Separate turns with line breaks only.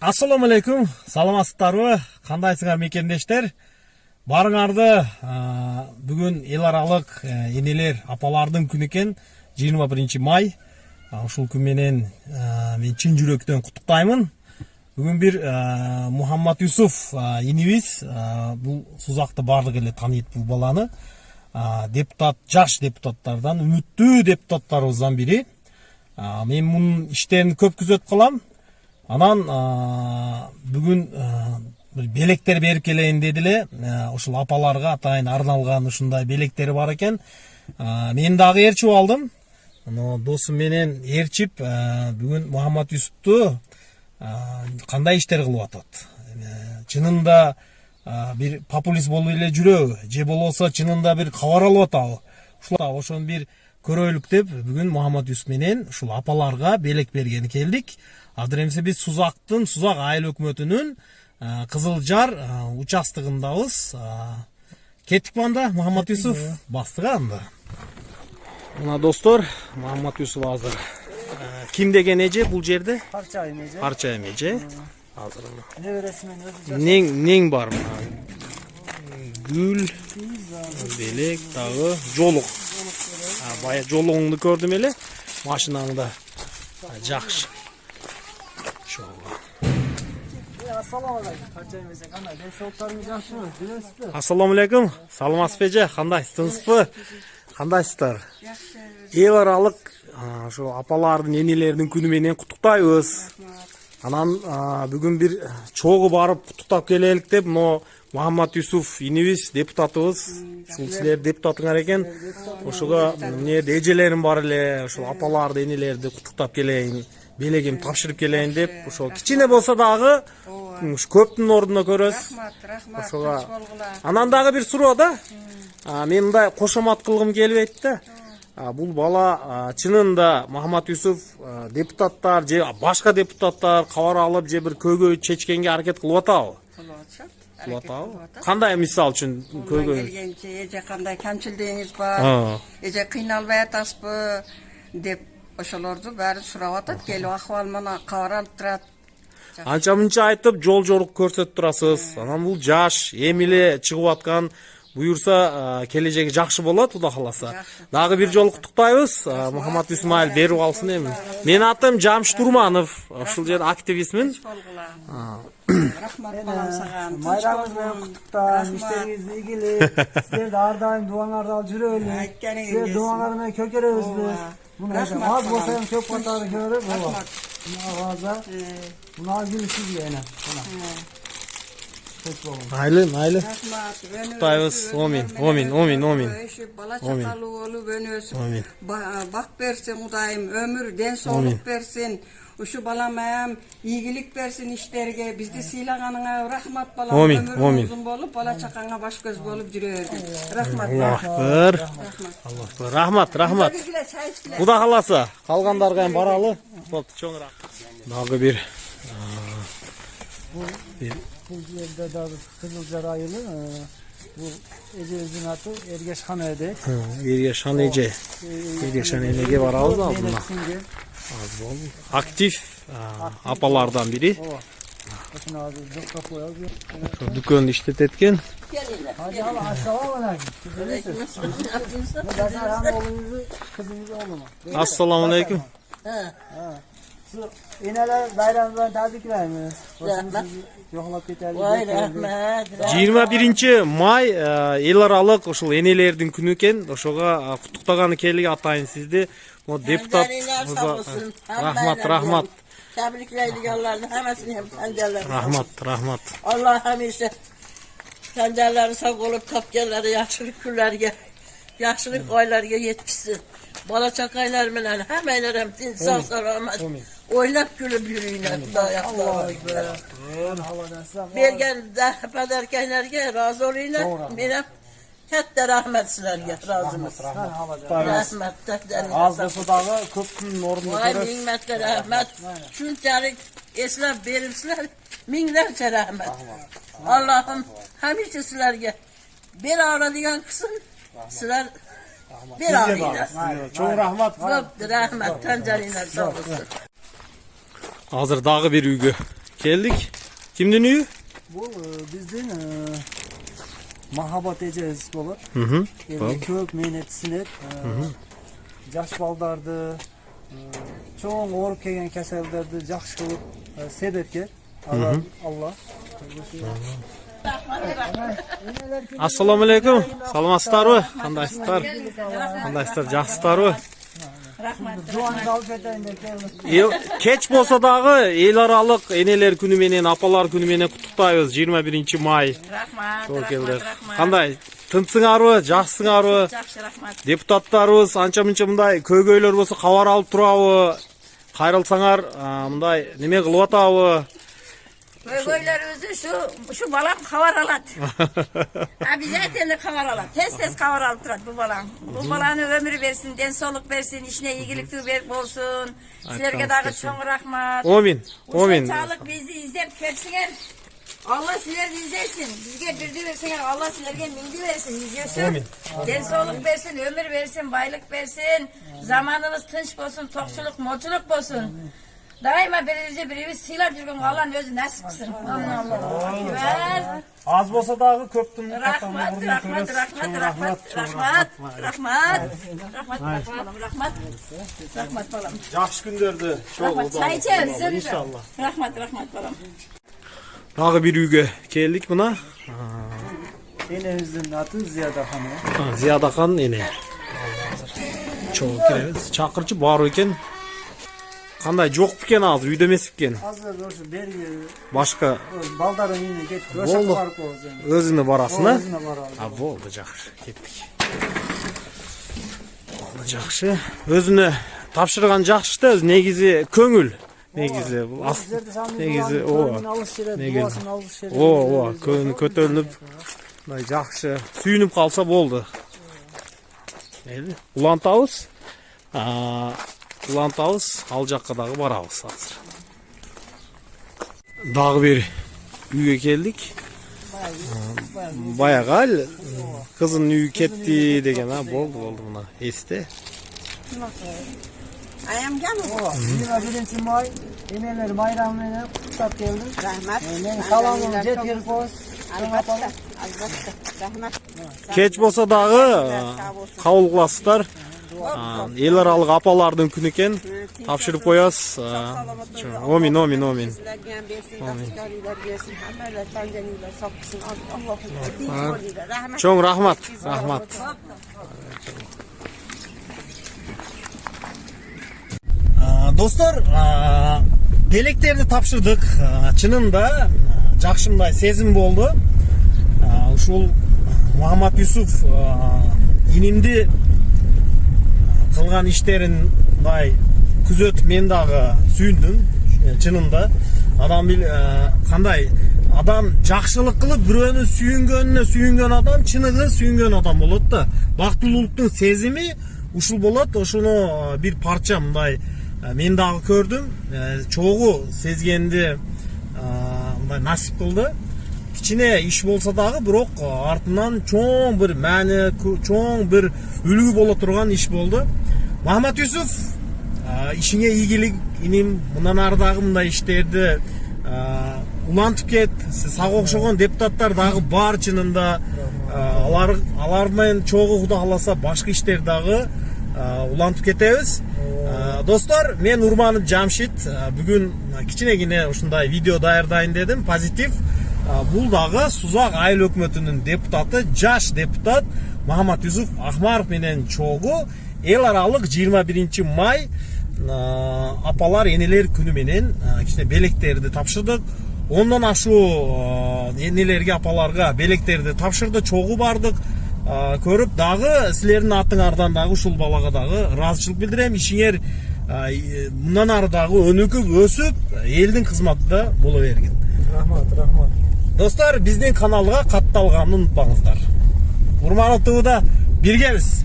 Assalamu alaikum, salamатсыздарбы? Кандайсыңар мекендештер? Барыңарды бүгүн эл аралык энелер, апалардын күнү экен, 21 май. Ушул күн менен мен чын жүрөктөн куттуктаймын. Бүгүн бир Мухаммад Юсуф инибиз, бул Сузакты баардык эле тааныйт бул баланы. Депутат, жаш депутаттардан, үмүттүү депутаттарыбыздан бири. Мен мунун иштерин көп күзөтүп калам. Анан бүгүн белектер берип келейин дедиле. Ушул апаларга атайын арналган ушундай белектери бар экен. Мен дагы ээрчип алдым. Досум менен ээрчип бүгүн Мухаммад Юсупту кандай иштер кылып атат. Чынында бир популист болуп эле жүрөбү, же болбосо чынында бир кабар алып атабы? Ошону бир көрөлүк деп бүгүн Мухаммад Юсуп менен ушул апаларга белек бергени келдик. Азыр эмсе биз Сузак айыл өкмөтүнүн Кызылжар участогундабыз. Кеттик анда Мухаммад Юсуп бастыга анда. Мына достор, Мухаммад Юсуп азыр ким деген эже бул жерде?
Парчайым эже.
Парчайым эже. Азыр
Небересимен өзү
нең бар мына? Гүл, белек, дагы жолук. Бая жолугуңду көрдүм эле. Машинаңда жакшы.
Assalamu alaikum. Parçayım eje. Kандай? Денсаулыктарыңыз жакшыбы? Жүрөсүзбү?
Ассаламу алейкум. Саламатсызбы эже? Кандайсыз? Тынчпы? Кандайсыздар?
Жакшы.
Эл аралык ошо апалардын, энелердин күнү менен куттуктайбыз. Анан бүгүн бир чогуу барып куттуктап келелик деп, Мухаммад Юсуф инибиз, депутатыбыз. Ушул силер депутатыңар экен. Ошого эмне эжелерим бар эле, ошол апаларды, энелерди куттуктап келейин, белегим тапшырып келейин деп, ошо кичине болсо дагы көптүн ордуна көрөсүз.
Рахмат.
Ошого анан дагы бир суроо да. Мен мындай кошомат кылгым келбейт да. Бул бала чынында Мухаммад Юсуф депутаттар же башка депутаттар кабар алып же бир көйгөй чечкенге аракет кылып атабы? Кылып атабы? Кандай мисал үчүн көйгөй?
Келгенче эже кандай камчылдыгыңыз бар? Эже кыйналбай атасызбы деп ошолорду баары сурап атат. Келип акыбалыман кабар алып турат.
Анча мынча айтып жол жорук көрсөтүп турасыз. Анан бул жаш, эми эле чыгып аткан, буюрса келечеги жакшы болот, Кудай кааласа. Дагы бир жолу куттуктайбыз. Мухаммад Исмаил берип алсын эми. Менин атым Жамшит Турманов. Ушул жерде активистмин.
Рахмат балам сага.
Майрамыңыз менен куттуктайм. Иштериңиз ийгилик. Силерди ар дайым дубаңарды алып жүрөлү. Силер дубаңар менен көкөрөбүз. Муну аз болсо эми көп катары көрөбүз.
Рахмат.
Мына гүлсүз эне.
Mayli.
Рахмат.
Куттуктайбыз. Омин.
Бала чакалуу болуп өнөсүн. Бак берсин Кудайым, өмүр, ден соолук берсин. Ушу балам ийгилик берсин иштерге. Бизди сыйлаганыңа рахмат балам. Өмүрүң узун болуп, бала чакаңа баш көз болуп жүрөбүз. Рахмат. Рахмат.
Кудай кааласа, калгандарга эми баралы. Чоң рахмат. Дагы бир
Бул жерде дагы Кызылжар айылы. Бул эжебиздин аты Эргешхан эже.
Эргешхан эже. Эргешхан энеге барабыз алдына. Az bol. Aktif apalardan biri.
Ошону азыр жокко коебуз.
Şu dükkanı işlet etken.
Hacı Allah, assalamu alaikum. Dasarhan oğlunuzu, kızınızı oğluma.
Assalamu alaikum.
Şu eneler bayramdan tabriklaymiz. Rahmat. Yoklap keterli.
Vay rahmat.
21 may el aralık ошол энелердин күнү экен. Ошого куттуктаганы келип атайын сизди. Депутат Rahmat.
Tebrikleydiganlarını hemesini hem tencerler.
Rahmat.
Allah hemşire tencerleri sağ olup tapgenleri yaşlılık küllerge, yaşlılık aylarga yetişsin. Bala çakaylar menen hemeler hem din sağ selamet. Oynap gülüp yürüyün.
Allahu Ekber.
Bergen pederkenlerge razı olayım. Benim Hette rahmet sizlerge razımız. Rahmet.
Az bolsa dagı köptün orunda
Vay
görөs.
nimetler rahmet. Şunçalık eslep verirsiler. Minlerce rahmet. Allah'ım hemşire sizlerge bir ağrılayan kısım sizler bir ağrıyla.
Çok rahmat.
Çok rahmet. Tencerine sağ olsun.
Hazır dagı bir üygө Geldik. Kimdin üyü?
Bu bizden Mahabat Ecez olur.
Hı.
Köp menet sinek. Jaş baldardı. Çoğun orup kelgen kasallardı jakşı kılıp sebepke. Allah.
Assalamu alaikum. Salamatсыздарбы? Кандайсыздар? Кандайсыздар? Жакшысыздарбы?
Duanı alıp etayın der keldi.
Keç bolsa dagы эл аралык энелер күнү менен, апалар күнү менен куттуктайбыз. 21 май.
Рахмат,
Чоң келди.
рахмат, рахмат.
Кандай? Тынчсыңарбы? Жакшысыңарбы?
Жақсы, рахмат.
Депутаттарыбыз анча-мынча мындай көйгөйлөр болсо кабар алып турабы? Кайрылсаңар, мындай неме кылып атабы?
Көйгөйлөрүбүздү şu балам хабар алат. Обязательно хабар алат. Тез хабар алып турат бу балам. Бу баланы өмүр берсин, ден соолук берсин, ишине ийгиликтүү болсун. Силерге дагы чоң рахмат.
Амин. Амин.
Ушунчалык бизди издеп келсиңер. Allah sizlerdi izlesin. Bizge birdi versin. Allah sizlerge mindi versin. İzliyorsun. Den soğuk versin, ömür versin, baylık versin. Zamanımız tınç olsun, tokçuluk, moçuluk olsun. Daima birimiz silap жүрген Allah'ın özü nasip kılsın. Allah.
Az bolsa dagы көптүн
Rahmat balam.
Жакшы күндөрдү чогуу.
Çay içeriz.
İnşallah.
Rahmat balam.
Dagы bir үйгө келдик мына.
Enemizin adı Ziyada Hanım.
Зиядахан эне. Чогуу киребиз. Чакырчы бар экен. Кандай жок бекен азыр, үйдө эмес бекен.
Hazır doğrusu bergi
Башка
baldarın yine get.
Болду. Өзүнө барасың, а?
Özüne var abi.
Болду, жакшы. Кеттик. Болду, жакшы. Өзүнө тапшырган жакшы да, негизи көңүл. Негизи бул негизи көңүл көтөрүлүп, мындай жакшы сүйүнүп калса болду. Улантабыз. Улантабыз, ал жакка дагы барабыз азыр. Дагы бир үйгө келдик. Баягы кызын үйү кетти деген, болду мына эсте.
Ayam gelme.
21 May emeler bayramına kutsak geldim.
Rahmat.
Salamını jetkir koz.
Albatta. Rahmat.
Keç болса дагы кабыл кыласыздар. Эл аралык апалардын күнү экен. Тапшырып коебуз. Амин. Чоң рахмат. Достор, белектерди тапшырдык. Чынында жакшымдай сезим болду. Ушул Мухаммад Юсуф инимди кылган иштерин мындай күзөтүп мен дагы сүйүндүм. Чынында адам кандай адам жакшылык кылып бирөөнүн сүйүнгөн адам чыныгы сүйүнгөн адам болот да. Бактылуулуктун сезими ушул болот. Ошону бир парча мындай мен дагы көрдүм. Чогуу сезгенди мындай насип кылды. Кичине иш болсо дагы, бирок артынан чоң бир маани, чоң бир үлгү боло турган иш болду. Мухаммад Юсуф, ишиңе ийгилик, иним, мындан ары дагы мындай иштерди улантып кет. Сага окшогон депутаттар дагы бар чынында. Алар менен чогуу Кудай кааласа башка иштер дагы улантып кетебиз. Достор, мен Урманов Жамшит. Бүгүн кичинегине ушундай видео даярдайын дедим, позитив. Бул дагы Сузак айыл өкмөтүнүн депутаты, жаш депутат Мухаммад Юсуф Ахмаров менен чогуу эл аралык 21 май апалар энелер күнү менен кичине белектерди тапшырдык. Ондон ашуу энелерге, апаларга белектерди тапшырды, чогуу бардык. Көрүп дагы силердин атыңардан дагы ушул балага дагы ыраазычылык билдирем. Ишиңер мындан ары дагы өнүкүп өсүп элдин кызматында боло бергин.
Rahmat.
Достор, биздин каналга катталганын унутпаңыздар. Урманов ТВда биргебиз.